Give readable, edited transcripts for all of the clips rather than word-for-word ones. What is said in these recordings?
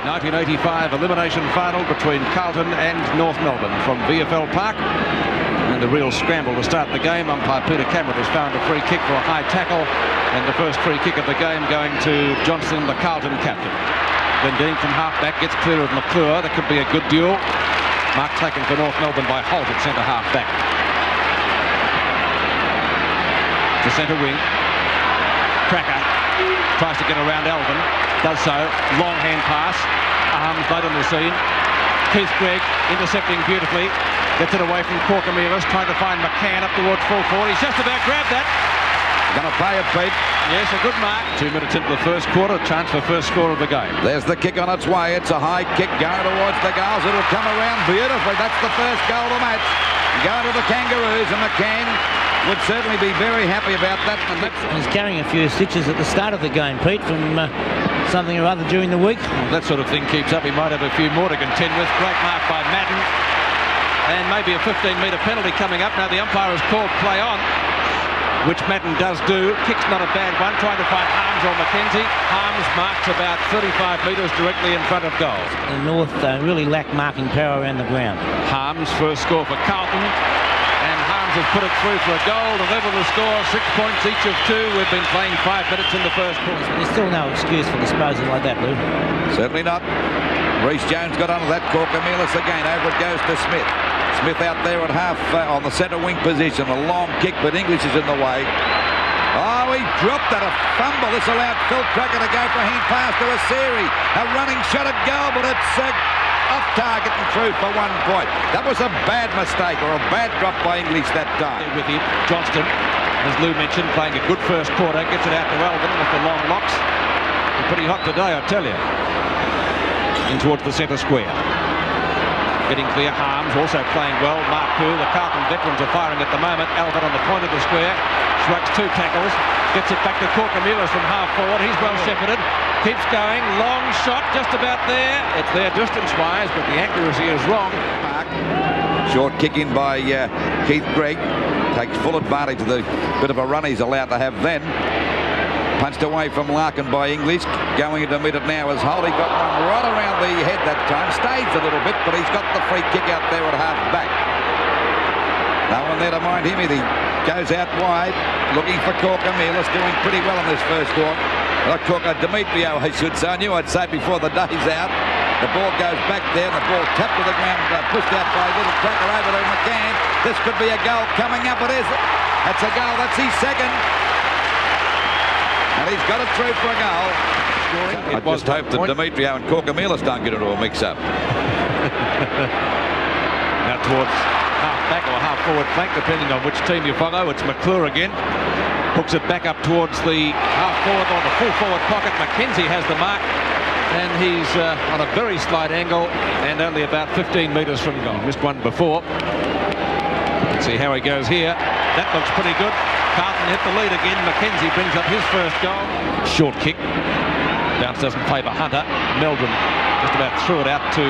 1985 elimination final between Carlton and North Melbourne from VFL Park. And the real scramble to start the game. Umpire Peter Cameron has found a free kick for a high tackle, and the first free kick of the game going to Johnston, the Carlton captain. Landy from half-back gets clear of McClure. That could be a good duel. Mark taken for North Melbourne by Holt at centre half-back. To centre wing. Cracker tries to get around Alvin. Does so. Long hand pass. Arms late on the scene. Keith Gregg intercepting beautifully. Gets it away from Corcomelis, trying to find McCann up towards full forward. He's just about grabbed that. Going to play it, Pete. Yes, a good mark. 2 minutes into the first quarter, chance for first score of the game. There's the kick on its way. It's a high kick going towards the goals. It'll come around beautifully. That's the first goal of the match. Go to the Kangaroos, and McCann would certainly be very happy about that. He's carrying a few stitches at the start of the game, Pete, from something or other during the week. Well, that sort of thing keeps up. He might have a few more to contend with. Great mark by Madden. And maybe a 15-metre penalty coming up. Now the umpire has called play on, which Madden does do. Kick's not a bad one. Trying to find Harms or McKenzie. Harms marks about 35 metres directly in front of goal. The North really lack marking power around the ground. Harms first score for Carlton. And Harms has put it through for a goal to level the score. 6 points each of 2. We've been playing 5 minutes in the first quarter. There's still no excuse for disposal like that, Lou. Certainly not. Reece Jones got onto that. Corcomelis again. Over it goes to Smith. Smith out there at half on the centre wing position. A long kick, but English is in the way. Oh, he dropped at a fumble. This allowed Phil Cracker to go for a hand pass to Asiri. A running shot at goal, but it's off target and through for 1 point. That was a bad mistake, or a bad drop by English that time. With him, Johnston, as Lou mentioned, playing a good first quarter. Gets it out to Alvin with the long locks. It's pretty hot today, I tell you. In towards the centre square. Getting clear. Harms also playing well. Marku, the Carlton veterans are firing at the moment. Alvin on the point of the square. Shrugs 2 tackles. Gets it back to Corcomelis from half forward. He's well shepherded. Keeps going. Long shot just about there. It's there distance-wise, but the accuracy is wrong. Short kick in by Keith Gregg. Takes full advantage of the bit of a run he's allowed to have then. Punched away from Larkin by English. Going into mid it now as Holt. He got one right around the head that time. Stays a little bit, but he's got the free kick out there at half back. No one there to mind him. He goes out wide, looking for Corcomelis, doing pretty well in this first quarter. Not Demetrio, I should say. I knew I'd say before the day's out. The ball goes back there, and the ball tapped to the ground, pushed out by Little Cracker over to McCann. This could be a goal coming up. It is. That's a goal. That's his second. And he's got it through for a goal. I just hope that Demetrio and Corcomelis don't get into a mix-up. Now towards half-back or half-forward flank, depending on which team you follow. It's McClure again. Hooks it back up towards the half-forward or the full-forward pocket. McKenzie has the mark. And he's on a very slight angle and only about 15 metres from goal. Missed one before. Let's see how he goes here. That looks pretty good. Carlton hit the lead again. McKenzie brings up his first goal. Short kick. Bounce doesn't favour Hunter. Melbourne just about threw it out to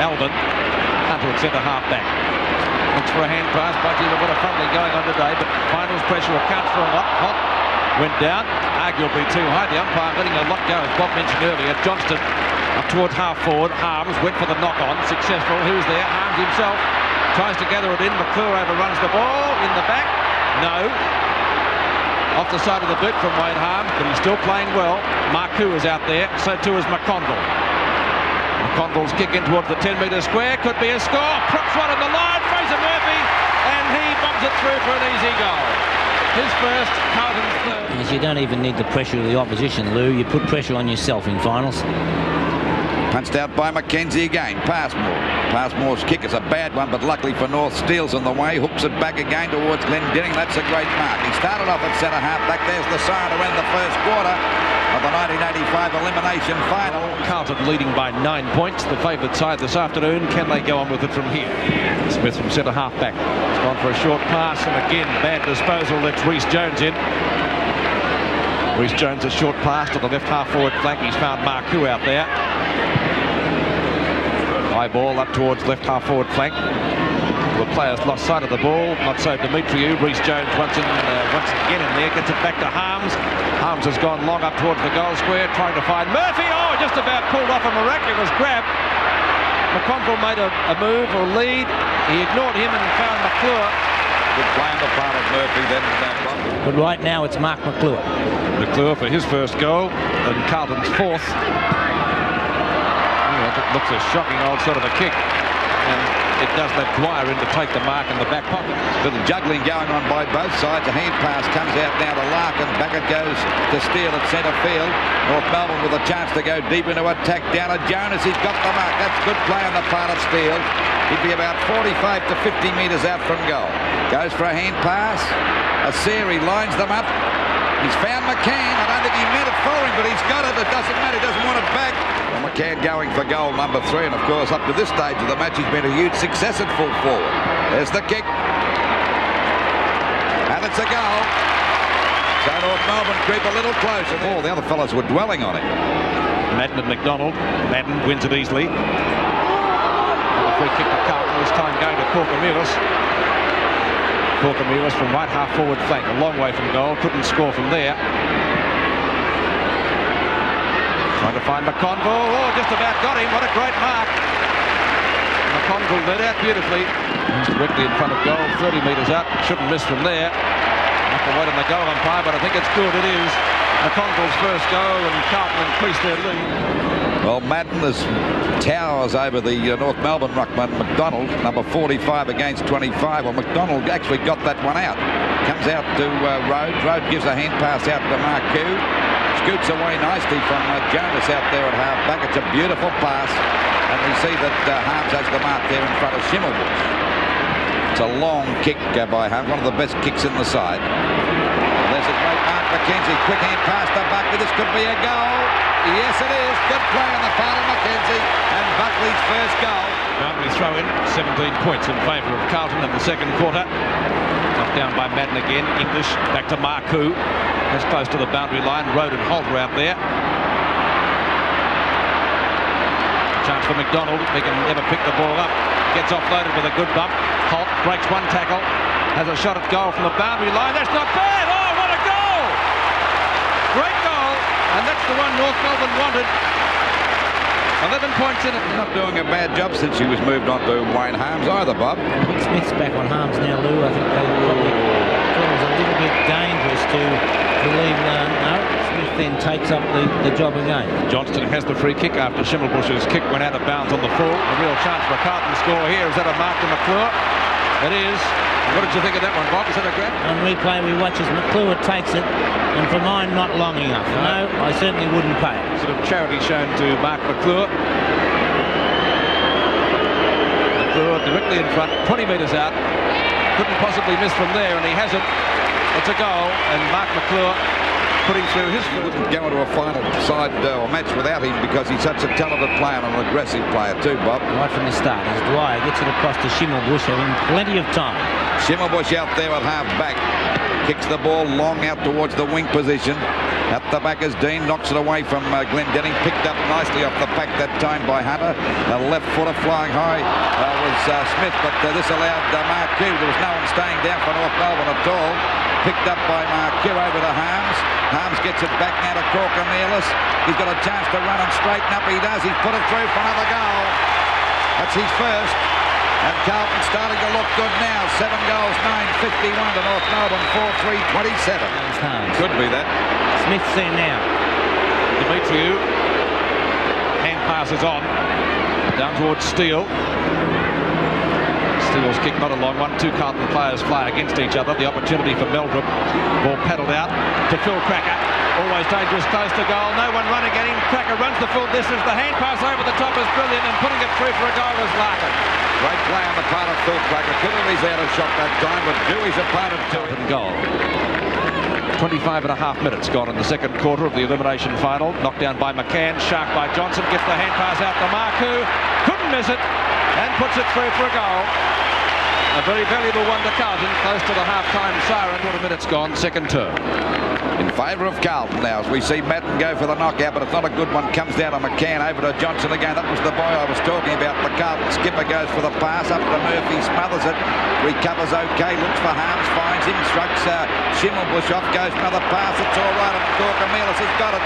Alvin. Hunter at centre half back. Looks for a hand pass. But gee, what a friendly going on today. But finals pressure accounts for a lot. Hot went down. Arguably too high. The umpire letting a lot go, as Bob mentioned earlier. Johnston up towards half forward. Harms went for the knock on. Successful. Who's there? Harms himself. Tries to gather it in. McClure overruns the ball in the back. No. Off the side of the boot from Wayne Harms, but he's still playing well. Marku is out there, so too is McCondle. McCondle's kick in towards the 10-metre square. Could be a score. Props one on the line. Fraser Murphy, and he bombs it through for an easy goal. His first, Carlton's third. Yes, you don't even need the pressure of the opposition, Lou. You put pressure on yourself in finals. Punched out by McKenzie again. Passmore. Passmore's kick is a bad one, but luckily for North, Steele's in the way. Hooks it back again towards Glendinning. That's a great mark. He started off at centre half back. There's the sign to end the first quarter of the 1985 elimination final. Carlton leading by 9 points. The favoured side this afternoon. Can they go on with it from here? Smith from centre half back. He's gone for a short pass, and again, bad disposal. Lets Reece Jones in. Reece Jones a short pass to the left half forward flank. He's found Marku out there. High ball up towards left half forward flank. The players lost sight of the ball. Not so Demetriou. Reece Jones once again in there. Gets it back to Harms. Harms has gone long up towards the goal square, trying to find Murphy. Oh, just about pulled off a miraculous grab. McConville made a move or lead. He ignored him and found McClure. Good play on the part of Murphy then. But right now it's Mark McClure. McClure for his first goal and Carlton's fourth. It looks a shocking old sort of a kick. And it does let Dwyer in to take the mark in the back pocket. Little juggling going on by both sides. A hand pass comes out now to Larkin. Back it goes to Steele at centre field. North Melbourne with a chance to go deep into attack. Down to Jonas. He's got the mark. That's good play on the part of Steele. He'd be about 45 to 50 metres out from goal. Goes for a hand pass. Asiri lines them up. He's found McCann. I don't think he meant it for him, but he's got it. It doesn't matter. He doesn't want it back. Well, McCann going for goal number 3. And, of course, up to this stage of the match, he's been a huge success at full forward. There's the kick. And it's a goal. So North Melbourne creep a little closer. All the other fellas were dwelling on it. Madden and McDonald. Madden wins it easily. And a free kick to Carlton. This time going to Corcomelis. Corcomelis from right half forward flank, a long way from goal, couldn't score from there. Trying to find McConville. Oh, just about got him. What a great mark. McConville led out beautifully. He's directly in front of goal, 30 metres out. Shouldn't miss from there. Have to wait on the goal umpire, but I think it's good. It is McConville's first goal, and Carlton increased their lead. Well, Madden towers over the North Melbourne ruckman, McDonald, number 45 against 25. Well, McDonald actually got that one out. Comes out to Rhodes. Rhodes gives a hand pass out to Marcoux. Scoots away nicely from Jonas out there at half-back. It's a beautiful pass. And we see that Harms has the mark there in front of Schimmelbusch. It's a long kick by Harms, one of the best kicks in the side. And there's a great mark, McKenzie. Quick hand pass to Buckley. This could be a goal. Yes, it is. Good play on the part of McKenzie. And Buckley's first goal. Boundary throw in, 17 points in favour of Carlton in the second quarter. Knocked down by Madden again. English back to Marcoux. That's close to the boundary line. Road and Holt are out there. Chance for McDonald. He can never pick the ball up. Gets offloaded with a good bump. Holt breaks one tackle. Has a shot at goal from the boundary line. That's not bad. Oh, what a goal! Great goal. And that's the one North Melbourne wanted. 11 points in it. Not doing a bad job since he was moved on to Wayne Harms either, Bob. I think Smith's back on Harms now, Lou. I think they probably thought it was a little bit dangerous to leave. No, Smith then takes up the job again. Johnston has the free kick after Schimmelbusch's kick went out of bounds on the full. A real chance for a Carlton score here. Is that a mark to McClure? It is. What did you think of that one, Bob? Is that a grab? On replay, we watch as McClure takes it, and for mine, not long enough. No, I certainly wouldn't pay it. Sort of charity shown to Mark McClure. McClure directly in front, 20 metres out. Couldn't possibly miss from there, and he has it. It's a goal, and Mark McClure putting through his... He wouldn't go into a final side or match without him because he's such a talented player and an aggressive player too, Bob. Right from the start, as Dwyer gets it across to Schimmelbusch, having plenty of time. Schimmelbusch out there at half-back. Kicks the ball long out towards the wing position. At the back as Dean knocks it away from Glendenning. Picked up nicely off the back that time by Hunter. The left footer flying high was Smith, but this allowed Marcoux. There was no one staying down for North Melbourne at all. Picked up by Marcoux over to Harms. Harms gets it back now to Corcomelis. He's got a chance to run and straighten up. He does. He's put it through for another goal. That's his first. And Carlton starting to look good now. 7 goals, 9-51 to North Melbourne, 4-3-27. Could be that. Smith's there now. Demetriou. Hand passes on. Down towards Steele. Steele's kick not a long one. 2 Carlton players fly against each other. The opportunity for Meldrum. Ball paddled out to Phil Cracker. Always dangerous, close to goal. No one running at him. Cracker runs the full distance. The hand pass over the top is brilliant, and putting it through for a goal is Larkin. Great play on the part of Phil Cracker. Kennelly's out of shot that time, but Dewey's a part of Carlton goal. 25 and a half minutes gone in the second quarter of the elimination final. Knocked down by McCann, sharked by Johnson, gets the hand pass out to Marcoux, couldn't miss it, and puts it through for a goal. A very valuable one to Carlton, close to the half-time siren. 40 minutes gone, second term. in favour of Carlton now as we see Madden go for the knockout, but it's not a good one. Comes down to McCann, over to Johnson again. That was the boy I was talking about. The Carlton skipper goes for the pass up to Murphy, smothers it, recovers okay, looks for Harms, finds him, strikes Schimmelbusch off, goes another pass. It's all right, and Corcomelis has got it.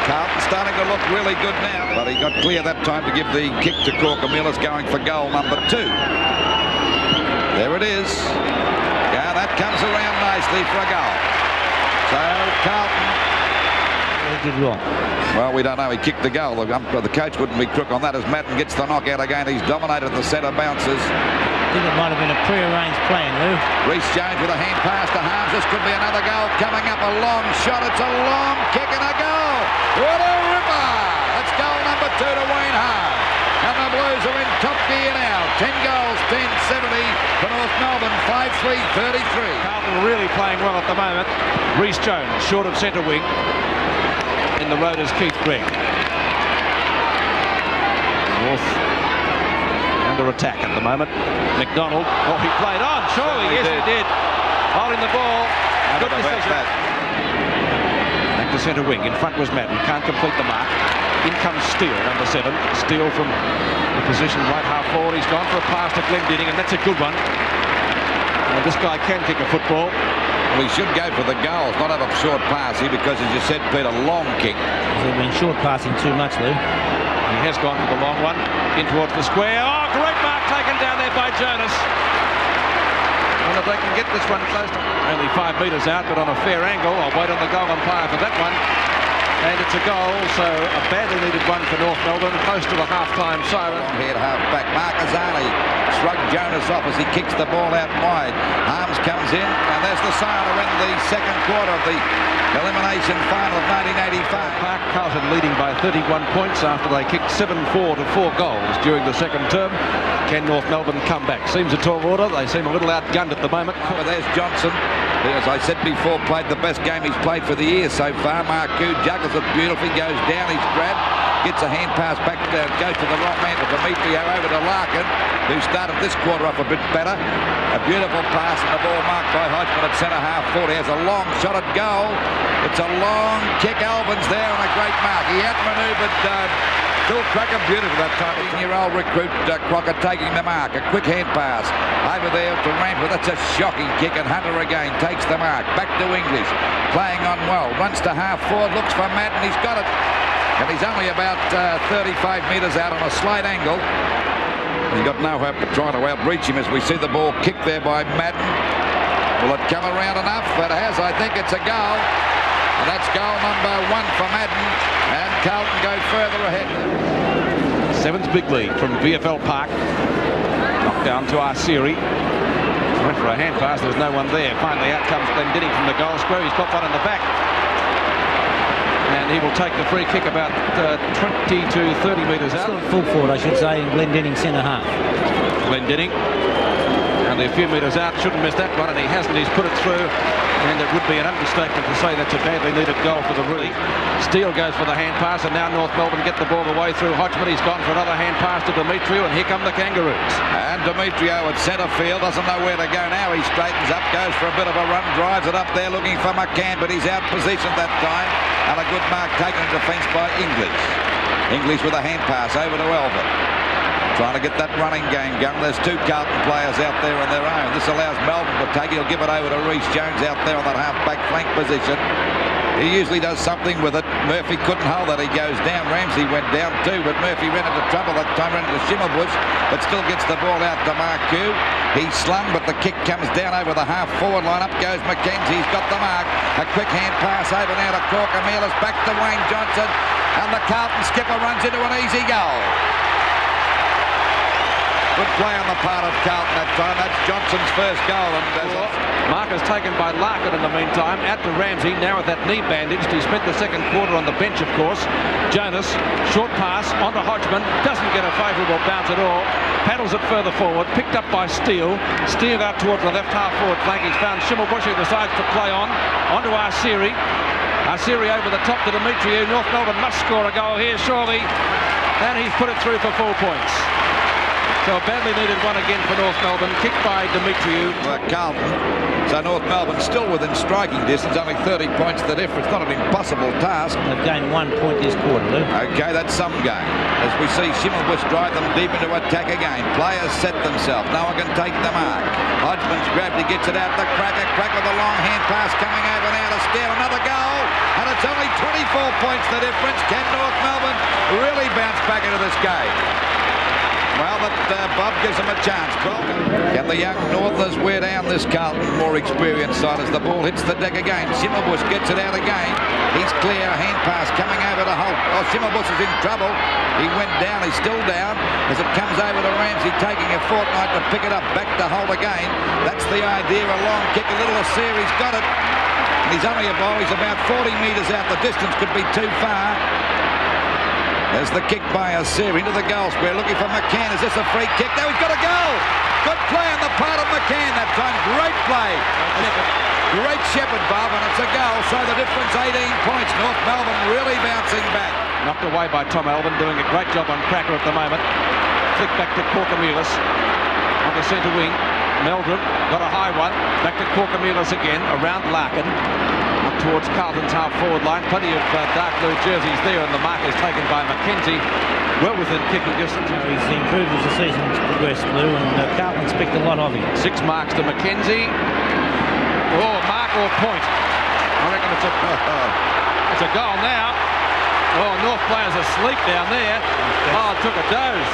Carlton starting to look really good now, but he got clear that time to give the kick to Corcomelis, going for goal number 2. There it is. Yeah, that comes around nicely for a goal. So Carlton. What did wrong? Well, we don't know. He kicked the goal. The coach wouldn't be crook on that as Madden gets the knockout again. He's dominated the centre bounces. I think it might have been a pre-arranged plan, Lou. Reece Jones with a hand pass to Harms. This could be another goal coming up. A long shot. It's a long kick and a goal. What a ripper! That's goal number 2 to Wayne Harms. And the Blues are in top gear now. 10 goals, 10-70 for North Melbourne, 5-3-33. Carlton really playing well at the moment. Reece Jones, short of centre wing. In the road is Keith Gregg. North under attack at the moment. McDonald. Oh, he played on. Surely, yes, he did. Holding the ball. Good decision. Back to centre wing. In front was Madden. Can't complete the mark. In comes Steele, number 7. Steele from the position right half forward. He's gone for a pass to Glendinning, and that's a good one. This guy can kick a football. Well, he should go for the goals, not have a short pass here, because, as you said, Peter, long kick. He's been short passing too much, Lou. He has gone for the long one. In towards the square. Oh, great mark taken down there by Jonas. Well, if they can get this one close to... Only 5 metres out, but on a fair angle. I'll wait on the goal umpire for that one. And it's a goal, so a badly needed one for North Melbourne, close to the half-time siren. Long-haired half-back, Marcazani shrugged Jonas off as he kicks the ball out wide. Harms comes in, and there's the siren to win the second quarter of the elimination final of 1985. Carlton leading by 31 points after they kicked 7-4 to 4 goals during the second term. Can North Melbourne come back? Seems a tall order. They seem a little outgunned at the moment. Oh, there's Johnson, who, as I said before, played the best game he's played for the year so far. Marcoux juggles it beautifully, goes down, he's grabbed, gets a hand pass back, goes to the right man to Demetrio, over to Larkin, who started this quarter off a bit better. A beautiful pass and the ball marked by Hodgman at centre half forward. He has a long shot at goal. It's a long kick. Alvin's there and a great mark. He outmanoeuvred Phil Crocker beautiful that time. 18-year-old recruit Crocker taking the mark. A quick hand pass over there to Rampur. That's a shocking kick, and Hunter again takes the mark. Back to English, playing on well. Runs to half forward, looks for Madden. He's got it, and he's only about 35 metres out on a slight angle. He's got no hope of trying to outreach him as we see the ball kicked there by Madden. Will it come around enough? It has. I think it's a goal. And that's goal number 1 for Madden, and Carlton go further ahead. 7's big lead from VFL Park. Knocked down to Arceri. Went for a hand pass, there's no one there. Finally out comes Glendinning from the goal square. He's got one in the back. And he will take the free kick about 20 to 30 metres out. Full forward, I should say, in Glendinning centre half. Glendinning. Only a few metres out, shouldn't miss that one, and he hasn't. He's put it through. And it would be an understatement to say that's a badly needed goal for the Rooney. Steele goes for the hand pass, and now North Melbourne get the ball away through Hodgman. He's gone for another hand pass to Demetrio, and here come the Kangaroos. And Demetrio at centre field doesn't know where to go now. He straightens up, goes for a bit of a run, drives it up there looking for McCann, but he's out positioned that time. And a good mark taken in defence by English. English with a hand pass over to Elvin. Trying to get that running game going. There's 2 Carlton players out there on their own. This allows Melbourne to take it. He'll give it over to Reece Jones out there on that half-back flank position. He usually does something with it. Murphy couldn't hold that. He goes down. Ramsey went down too, but Murphy ran into trouble that time, ran into Schimmelbusch, but still gets the ball out to Marcoux. He slung, but the kick comes down over the half-forward line. Up goes McKenzie. He's got the mark. A quick hand pass over now to Corcomelis. Back to Wayne Johnson. And the Carlton skipper runs into an easy goal. Good play on the part of Carlton that time. That's Johnson's first goal. And mark is taken by Larkin in the meantime. Out to Ramsey, now with that knee bandaged. He spent the second quarter on the bench, of course. Jonas, short pass onto Hodgman. Doesn't get a favourable bounce at all. Paddles it further forward. Picked up by Steele. Steele out towards the left half forward flank. He's found Schimmelbusch, who decides to play on. Onto Arceri. Arceri over the top to Demetrio. North Melbourne must score a goal here, surely. And he's put it through for 4 points. So a badly needed one again for North Melbourne. Kicked by Demetriou. Carlton. So North Melbourne still within striking distance, only 30 points the difference. Not an impossible task. They've gained 1 point this quarter, Lou. Okay, that's some game. As we see Schimmelbusch drive them deep into attack again. Players set themselves. No one can take the mark. Hodgman's grabbed, he gets it out. The Crack with a long hand pass coming over now to steal another goal. And it's only 24 points the difference. Can North Melbourne really bounce back into this game? Well, but Bob gives them a chance. Can the young Northerners wear down this Carlton more experienced side as the ball hits the deck again? Schimmelbusch gets it out again. He's clear. A hand pass coming over to Holt. Oh, Schimmelbusch is in trouble. He went down. He's still down. As it comes over to Ramsey, taking a fortnight to pick it up. Back to Holt again. That's the idea. A long kick. A little Asir. He's got it. And he's only he's about 40 metres out. The distance could be too far. There's the kick by Asir into the goal square, looking for McCann. Is this a free kick? Now he's got a goal! Good play on the part of McCann that time. Great play. Great shepherd, Bob, and it's a goal. So the difference 18 points. North Melbourne really bouncing back. Knocked away by Tom Alvin, doing a great job on Cracker at the moment. Flick back to Corcomelis on the centre wing. Meldrum got a high one. Back to Corcomelis again, around Larkin. Up towards Carlton's half-forward line. Plenty of dark blue jerseys there, and the mark is taken by Mackenzie. Well within kicking distance. He's improved as the season's progressed, Lou, and Carlton expect a lot of him. 6 marks to Mackenzie. Oh, mark or point. I reckon it's a goal now. Oh, North players asleep down there. Oh, it took a doze.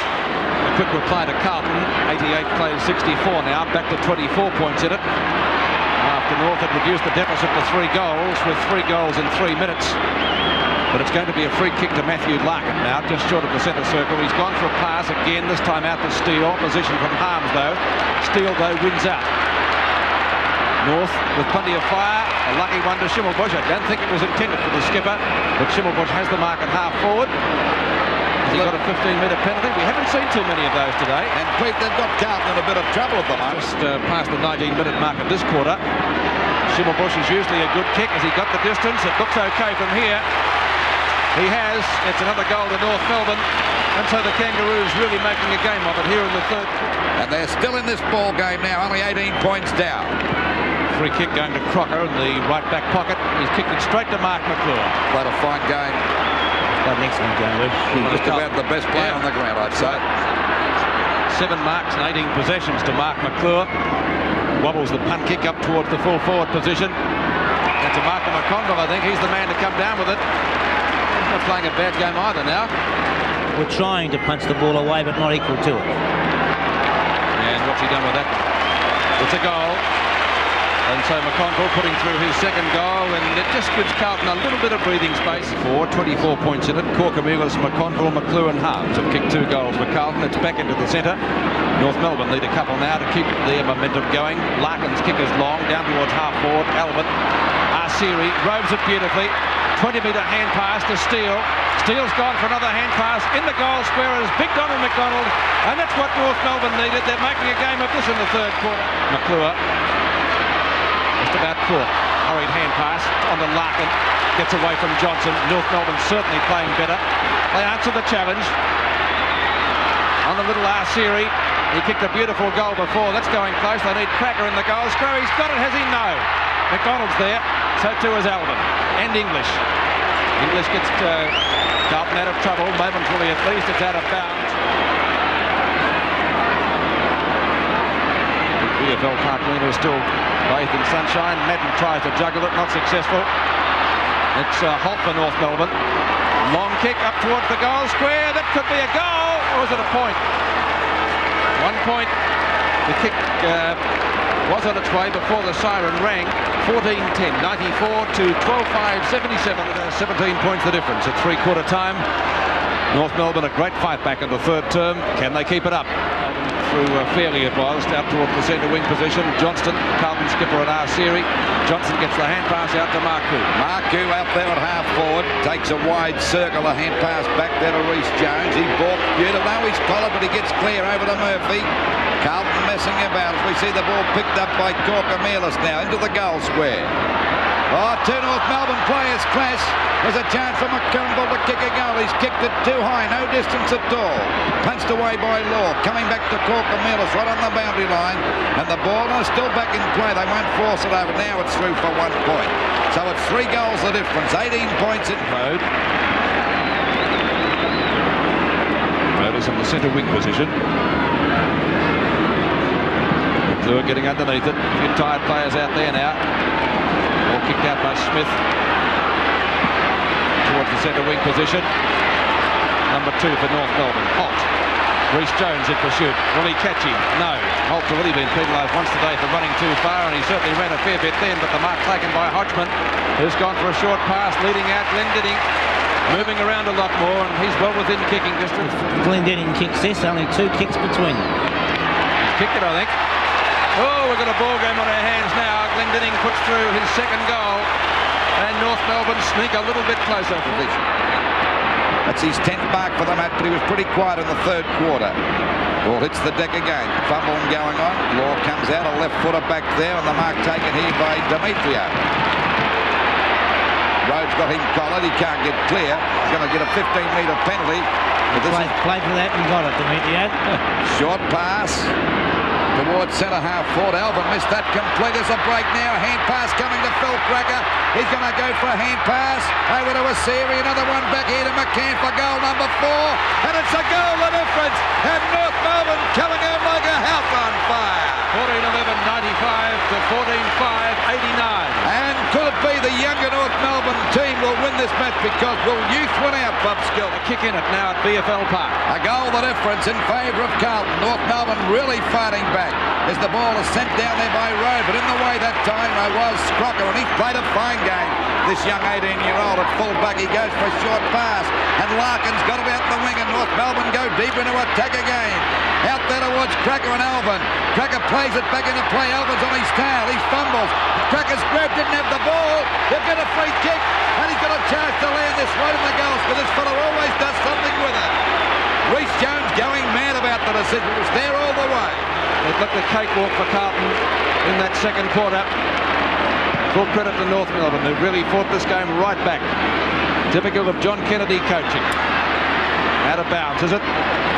A quick reply to Carlton. 88 plays 64 now. Back to 24 points in it. After North had reduced the deficit to 3 goals with 3 goals in 3 minutes. But it's going to be a free kick to Matthew Larkin now, just short of the centre circle. He's gone for a pass again, this time out to Steele. Opposition from Harms, though. Steele, though, wins out. North with plenty of fire. A lucky one to Schimmelbusch. I don't think it was intended for the skipper, but Schimmelbusch has the mark at half-forward. He got a 15-metre penalty. We haven't seen too many of those today. And Pete, they've got Carlton in a bit of trouble at the moment. Just past the 19-minute mark of this quarter. Schimmelbusch is usually a good kick as he got the distance. It looks okay from here. He has. It's another goal to North Melbourne. And so the Kangaroos really making a game of it here in the third quarter. And they're still in this ball game now, only 18 points down. Free kick going to Crocker in the right back pocket. He's kicked it straight to Mark McClure. What a fine game. Quite an excellent game, Lou. Just about the best player on the ground, I'd say. 7 marks and 18 possessions to Mark McClure. Wobbles the punt kick up towards the full forward position. That's a mark to McConville, I think. He's the man to come down with it. He's not playing a bad game either now. We're trying to punch the ball away, but not equal to it. And what's he done with that? It's a goal. And so McConville putting through his second goal, and it just gives Carlton a little bit of breathing space. 24 points in it. Corcomelis, McConville, McClure and Harms have kicked 2 goals for Carlton. It's back into the centre. North Melbourne need a couple now to keep their momentum going. Larkin's kick is long, down towards half-forward. Albert, Arsiri robes it beautifully. 20-metre hand pass to Steele. Steele's gone for another hand pass in the goal square as Big Donald McDonald, and that's what North Melbourne needed. They're making a game of this in the third quarter. McClure just about caught. Hurried hand pass on the Larkin. Gets away from Johnson. North Melbourne certainly playing better. They answer the challenge. On the little Arsiri. He kicked a beautiful goal before. That's going close. They need Cracker in the goal square. He's got it, has he? No. McDonald's there. So too is Alvin. And English. English gets Carlton out of trouble. Momentarily at least. It's out of bounds. VFL Park Arena is still bathed in sunshine. Madden tries to juggle it, not successful. It's Holt for North Melbourne. Long kick up towards the goal square. That could be a goal, or is it a point? 1 point. The kick was on its way before the siren rang. 14-10, 94 to 12-5, 77. 17 points the difference at three-quarter time. North Melbourne a great fight back in the third term. Can they keep it up? Through fairly it was, out towards the centre wing position. Johnston, Carlton skipper at Arsiri. Johnson gets the hand pass out to Marku. Marku out there at half forward, takes a wide circle, a hand pass back there to Rhys Jones. He balked beautiful. Now he's collared, but he gets clear over to Murphy. Carlton messing about as we see the ball picked up by Corcomelis now into the goal square. Oh, two North Melbourne players clash. There's a chance for McConville to kick a goal. He's kicked it too high, no distance at all. Punched away by Law. Coming back to Corker-Mealis right on the boundary line. And the ball is still back in play. They won't force it over. Now it's through for 1 point. So it's 3 goals the difference. 18 points in road. Road is in the centre wing position. McClure getting underneath it. A few tired players out there now. Ball kicked out by Smith. Towards the centre wing position. Number 2 for North Melbourne, Holt. Rhys Jones in pursuit. Will he catch him? No. Holt's already been penalised once today for running too far, and he certainly ran a fair bit then, but the mark taken by Hodgman, who's gone for a short pass, leading out Glendinning, moving around a lot more, and he's well within kicking distance. Glendinning kicks this, only 2 kicks between them. He's kicked it, I think. Oh, we've got a ball game on our hands now. Glendinning puts through his second goal, and North Melbourne sneak a little bit closer. That's his 10th mark for the match, but he was pretty quiet in the 3rd quarter. Ball hits the deck again. Fumbling going on. Law comes out, a left footer back there, and the mark taken here by Demetrio. Rhodes got him collared. He can't get clear. He's going to get a 15-metre penalty. Played for that and got it, Demetrio. Short pass towards centre half forward. Alvin missed that complete. There's a break now. Hand pass coming to Phil Cracker. He's going to go for a hand pass over to Asiri. Another one back here to McCann for goal number 4. And it's a goal, the difference. And North Melbourne coming out like a house on fire. 14-11, 95 to 14-5, 89. And could it be the younger North Melbourne team will win this match, because will youth win out, Bob Skilton? A kick in it now at VFL Park. A goal the difference in favour of Carlton. North Melbourne really fighting back as the ball is sent down there by Rowe, but in the way that time was Crocker, and he played a fine game. This young 18-year-old at full back, he goes for a short pass, and Larkin's got it out the wing, and North Melbourne go deep into attack again. Out there towards Cracker and Alvin. Cracker plays it back into play. Alvin's on his tail. He fumbles. Cracker's grab didn't have the ball. They'll get a free kick, and he's got a chance to land this right in the goals, but this fellow always does something with it. Rhys Jones going mad about the decision. It was there all the way. It looked a cakewalk for Carlton in that second quarter. Full credit to North Melbourne, who really fought this game right back. Typical of John Kennedy coaching. Out of bounds, is it?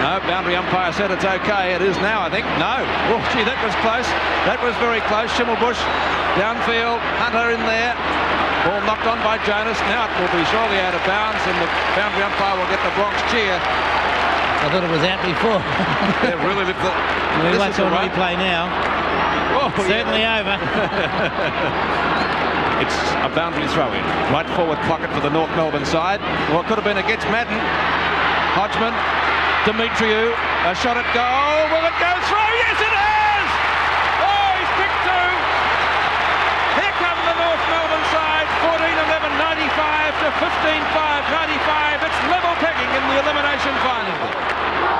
No, boundary umpire said it's okay. It is now, I think. No. Oh, gee, that was close. That was very close. Schimmelbusch downfield. Hunter in there. Ball knocked on by Jonas. Now it will be surely out of bounds, and the boundary umpire will get the Bronx cheer. I thought it was out before. Yeah, really lift the... We won't on replay now. Oh, certainly over. It's a boundary throw-in. Right forward pocket for the North Melbourne side. Well, it could have been against Madden. Hodgman, Demetriou, a shot at goal. Will it go through? Yes, it has! Oh, he's picked 2. Here come the North Melbourne side. 14-11, 95 to 15-5, 95. It's level pegging in the elimination final.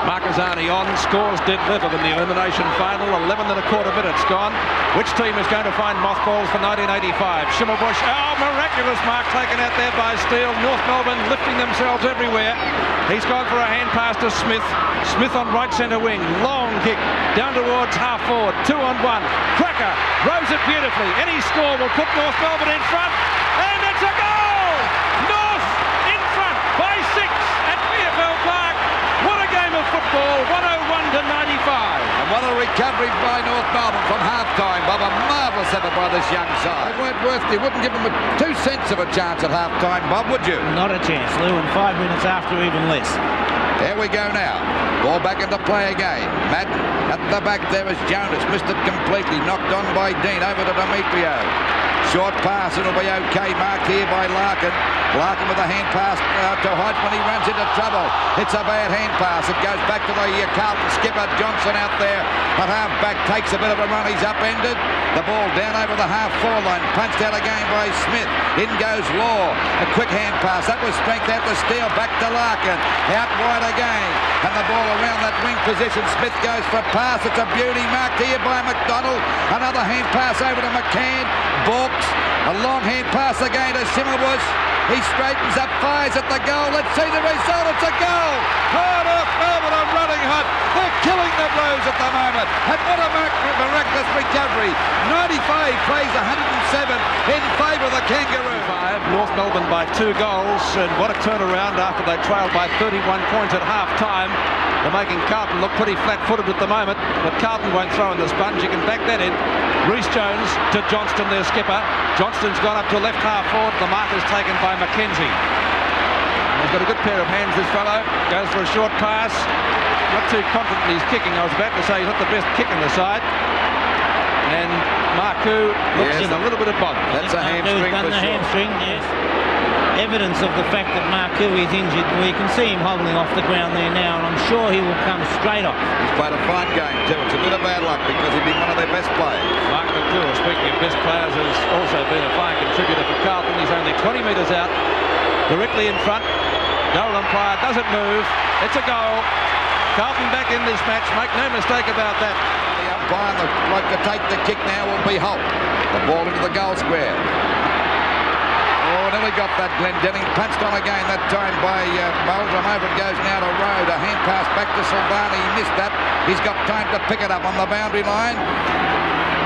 Marquezani on, scores dead level in the elimination final. 11 and a quarter minutes gone. Which team is going to find mothballs for 1985? Schimmelbusch, oh, miraculous mark taken out there by Steele. North Melbourne lifting themselves everywhere. He's gone for a hand pass to Smith. Smith on right centre wing. Long kick down towards half forward. 2-on-1. Cracker rows it beautifully. Any score will put North Melbourne in front. And it's a goal! North in front by 6 at VFL Park. What a game of football. 101 to 95. And what a recovery by North Melbourne from half-time, Bob. A marvellous effort by this young side. You wouldn't give them 2 cents of a chance at half-time, Bob, would you? Not a chance, Lou, and 5 minutes after, even less. There we go now. Ball back into play again. Matt at the back there is Jonas. Missed it completely. Knocked on by Dean. Over to Demetrio. Short pass. It'll be okay. Marked here by Larkin. Larkin with a hand pass to Hodgman. He runs into trouble. It's a bad hand pass. It goes back to the Carlton skipper Johnson out there. At half back takes a bit of a run. He's upended. The ball down over the half-forward line. Punched out again by Smith. In goes Law. A quick hand pass. That was strength out to Steele. Back to Larkin. Out wide again. And the ball around that wing position. Smith goes for a pass. It's a beauty. Marked here by McDonald. Another hand pass over to McCann. Balks. A long hand pass again to Schimmelbusch. He straightens up, fires at the goal. Let's see the result. It's a goal. Oh, North Melbourne are running hot. They're killing the Blues at the moment. And what a miraculous Douglas recovery. 95 plays 107 in favour of the Kangaroo. North Melbourne by 2 goals, and what a turnaround after they trailed by 31 points at half-time. They're making Carlton look pretty flat-footed at the moment, but Carlton won't throw in the sponge. You can back that in. Rhys Jones to Johnston, their skipper. Johnston's gone up to left half forward. The mark is taken by Mackenzie. He's got a good pair of hands, this fellow. Goes for a short pass. Not too confident he's kicking. I was about to say he's not the best kick in the side. And Marku looks in a little bit of bother. That's a hamstring for sure. Hamstring, yes. Evidence of the fact that Marku is injured. We can see him hobbling off the ground there now, and I'm sure he will come straight off. He's played a fine game too. It's a bit of bad luck because he's been one of their best players. Mark McClure, speaking of best players, has also been a fine contributor for Carlton. He's only 20 metres out, directly in front. Goal umpire doesn't move. It's a goal. Carlton back in this match. Make no mistake about that. The umpire and the bloke to take the kick now will be Holt. The ball into the goal square. Oh, nearly got that. Glendenning punched on again, that time by Meldrum. Over it goes now to Road. A hand pass back to Silvani. He missed that. He's got time to pick it up on the boundary line.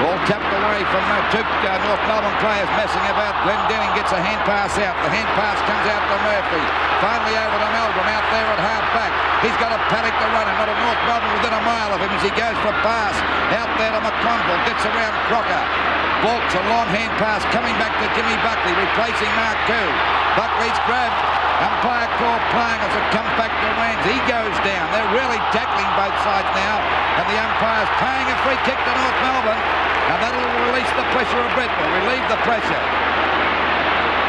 Ball tapped away from two North Melbourne players messing about. Glendenning gets a hand pass out. The hand pass comes out to Murphy. Finally over to Meldrum out there at half back. He's got a paddock to run, and not a North Melbourne within a mile of him as he goes for a pass. Out there to McConville. Gets around Crocker. Bolts a long hand pass coming back to Jimmy Buckley, replacing Marku. Buckley's grabbed. Umpire call playing as it comes back to Rans. He goes down. They're really tackling both sides now, and the umpire's paying a free kick to North Melbourne, and that'll release the pressure a bit, will relieve the pressure.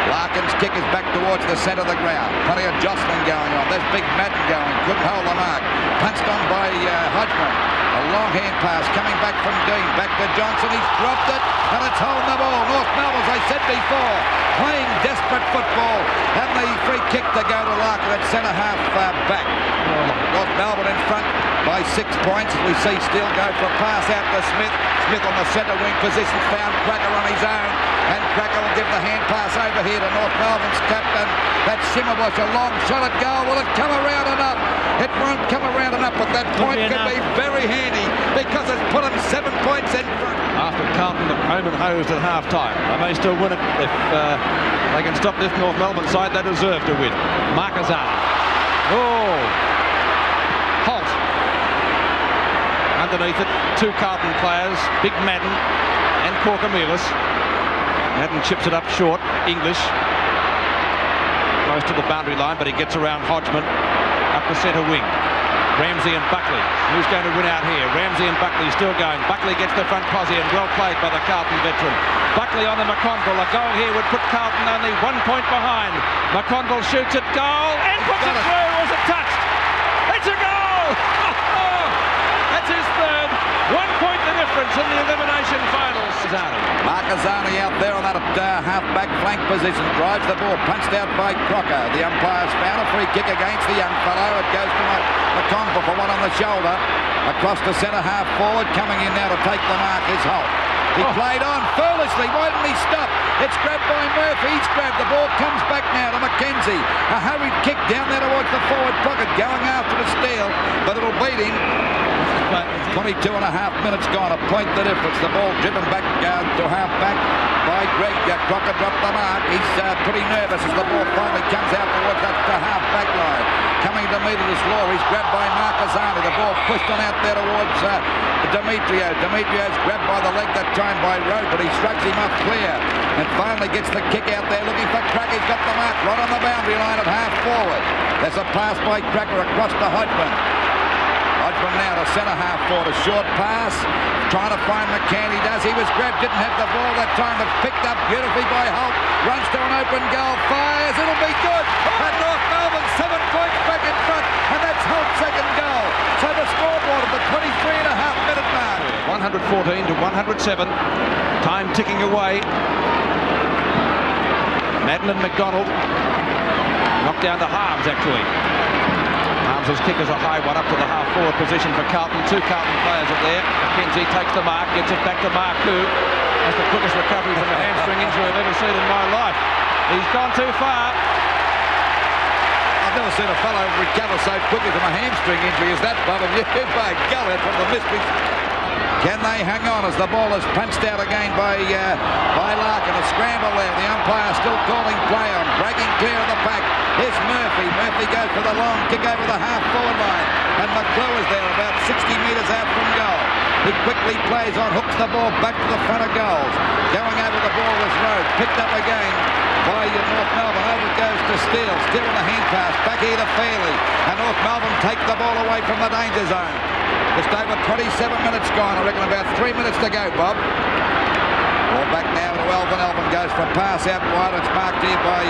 Larkin's kick is back towards the centre of the ground. Plenty of jostling going on. There's Big Madden going. Couldn't hold the mark. Punched on by Hodgman. A long hand pass coming back from Dean. Back to Johnson. He's dropped it, and it's holding the ball. North Melbourne, as I said before, playing desperate football. And the free kick to go to Larkin at centre half back. North Melbourne in front by 6 points. We see Steele go for a pass out to Smith. Smith on the centre wing position, found Cracker on his own, and Cracker will give the hand pass over here to North Melbourne's captain. That's Shimmerbush, a long shot at goal. Will it come around enough? It won't come around enough, but that point could be very handy because it's put them 7 points in front. After Carlton have home and hosed at half-time, they may still win it if they can stop this North Melbourne side. They deserve to win. Markazana. Oh! Holt. Underneath it, 2 Carlton players, Big Madden and Corcomelis. Madden chips it up short. English. Close to the boundary line, but he gets around Hodgman. Up the centre wing. Ramsey and Buckley. Who's going to win out here? Ramsey and Buckley still going. Buckley gets the front posse, and well played by the Carlton veteran. Buckley on the McConville. A goal here would put Carlton only 1 point behind. McConville shoots it, goal, and puts it through. Was it touched? It's a goal! That's his third. 1 point the difference in the elimination finals. Markazani out there on that half-back flank position. Drives the ball, punched out by Crocker. The umpire's found a free kick against the young fellow. It goes to McConville for one on the shoulder. Across the centre half forward. Coming in now to take the mark is Holt. He played on foolishly. Why didn't he stop? It's grabbed by Murphy. He's grabbed. The ball comes back now to Mackenzie. A hurried kick down there towards the forward pocket. Going after the Steele, but it'll beat him. 22 and a half minutes gone. A point the difference. The ball driven back to half back by Greg. Crocker dropped the mark. He's pretty nervous as the ball finally comes out towards that half back line. Coming to meet his law. He's grabbed by Markazani. The ball pushed on out there towards Demetrio. Demetrio's grabbed by the leg that time by Rowe, but he shrugs him up clear and finally gets the kick out there looking for Cracker. He's got the mark right on the boundary line at half forward. There's a pass by Cracker across to Hodgman. Hodgman now to centre half forward. A short pass. Trying to find McCann. He does. He was grabbed. Didn't have the ball that time, but picked up beautifully by Holt. Runs to an open goal. Fires. It'll be good. And North Melbourne 7 points back in front. And that's Holt's second goal. So the scoreboard at the 23.5-minute mark. 114 to 107. Time ticking away. Madden and McDonald. Knocked down to Harms, actually. Harms' kick is a high one up to the half-forward position for Carlton. 2 Carlton players are there. Mackenzie takes the mark, gets it back to Marku. That's the quickest recovery from a hamstring injury I've ever seen in my life. He's gone too far. I've never seen a fellow recover so quickly from a hamstring injury as that, Bob. And you by golly, from the mystery. Can they hang on as the ball is punched out again by Larkin? A scramble there. The umpire still calling play on. Breaking clear of the pack. Here's Murphy. Murphy goes for the long kick over the half-forward line. And McClure is there about 60 metres out from goal. He quickly plays on, hooks the ball back to the front of goals. Going over the ball was Rhodes. Picked up again by North Melbourne. Over it goes to Steele. Steele on a hand pass. Back here to Fairley. And North Melbourne take the ball away from the danger zone. Just over 27 minutes gone. I reckon about 3 minutes to go, Bob. Ball back now to Elvin. Elvin goes for a pass out wide. It's marked here by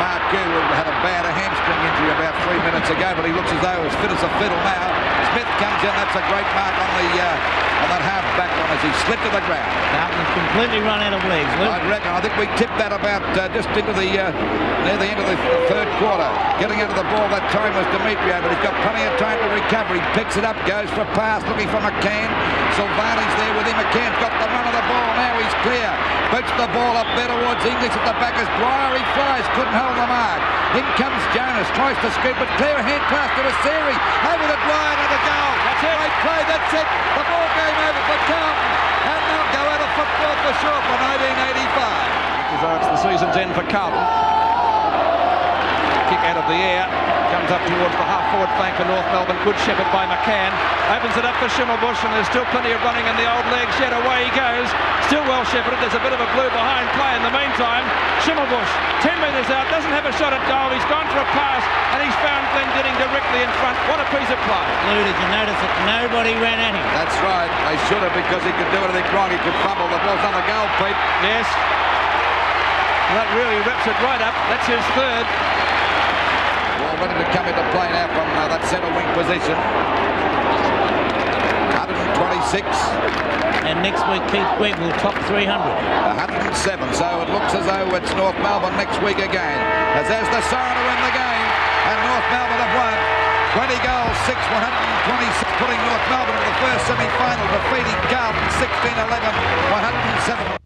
Mark Gu, who had a bad hamstring injury about 3 minutes ago, but he looks as though as fit as a fiddle now. Smith comes in. That's a great mark on that half-back one as he slipped to the ground. Carlton's completely run out of legs, Luke. I reckon. I think we tipped that about just into the near the end of the third quarter. Getting into the ball that time was Demetrio, but he's got plenty of time to recover. He picks it up, goes for a pass, looking for McCann. Silvani's there with him. McCann's got the run of the ball. Now he's clear. Boots the ball up there towards English at the back as Dwyer. He flies, couldn't hold the mark. In comes Jonas, tries to scoop, but clear a hand pass to Asiri. Over to Dwyer to the goal. That's it. Great play, that's it. The ball game over for Carlton. And they'll go out of football for sure for 1985. So it's the season's end for Carlton. Kick out of the air. Comes up towards the half-forward flank for North Melbourne. Good shepherd by McCann. Opens it up for Schimmelbusch, and there's still plenty of running in the old legs yet. Away he goes. Still well shepherded. There's a bit of a blue behind play in the meantime. Schimmelbusch, 10 metres out, doesn't have a shot at goal. He's gone for a pass, and he's found Glendinning directly in front. What a piece of play. Lou, did you notice that nobody ran at him? That's right. They should have, because he could do anything wrong. He could fumble. The ball's on the goal, Pete. Yes. That really rips it right up. That's his third. Ball ready to come into play now from that centre wing position. 126. And next week, Keith Gregg will top 300. 107. So it looks as though it's North Melbourne next week again. As there's the siren to win the game. And North Melbourne have won. 20 goals, 6, 126, putting North Melbourne in the first semi-final, defeating Carlton 16-11, 107.